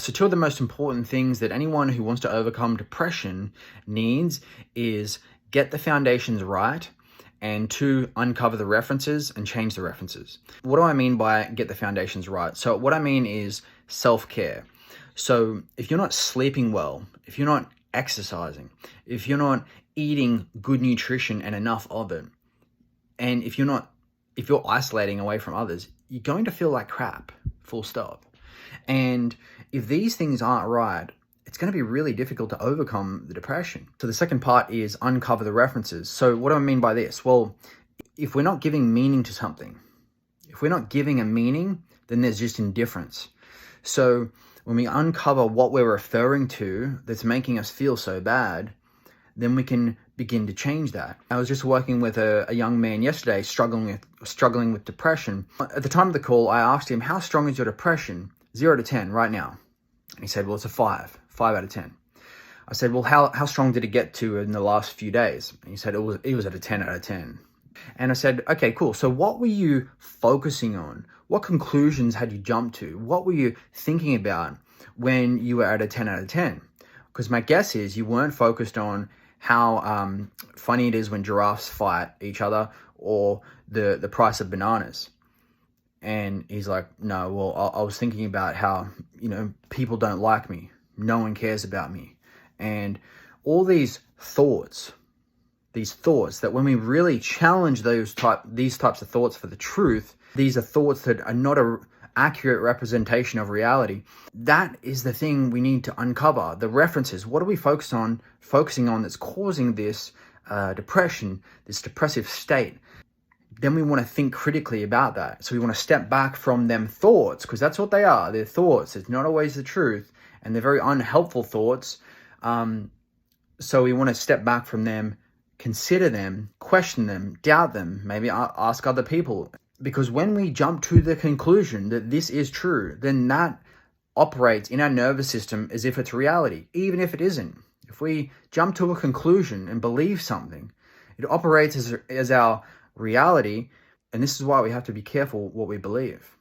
So two of the most important things that anyone who wants to overcome depression needs is get the foundations right, and two, uncover the references and change the references. What do I mean by get the foundations right? So what I mean is self-care. So if you're not sleeping well, if you're not exercising, if you're not eating good nutrition and enough of it, and if you're isolating away from others, you're going to feel like crap, full stop. And if these things aren't right, it's going to be really difficult to overcome the depression. So the second part is uncover the references. So what do I mean by this? Well, if we're not giving meaning to something, if we're not giving a meaning, then there's just indifference. So when we uncover what we're referring to that's making us feel so bad, then we can begin to change that. I was just working with a young man yesterday struggling with depression. At the time of the call, I asked him, how strong is your depression? 0 to 10 right now. And he said, well, it's a 5 out of 10. I said, well, how strong did it get to in the last few days? And he said, it was at a 10 out of 10. And I said, okay, cool. So what were you focusing on? What conclusions had you jumped to? What were you thinking about when you were at a 10 out of 10? Because my guess is you weren't focused on how funny it is when giraffes fight each other, or the price of bananas. And he's like, no, well, I was thinking about how, people don't like me. No one cares about me. And all these thoughts that when we really challenge these types of thoughts for the truth, these are thoughts that are not a accurate representation of reality. That is the thing we need to uncover. The references. What are we focusing on that's causing this depression, this depressive state? Then we want to think critically about that. So we want to step back from them thoughts, because that's what they are. They're thoughts. It's not always the truth, and they're very unhelpful thoughts. So we want to step back from them, consider them, question them, doubt them, maybe ask other people. Because when we jump to the conclusion that this is true, then that operates in our nervous system as if it's reality, even if it isn't. If we jump to a conclusion and believe something, it operates as our reality, and this is why we have to be careful what we believe.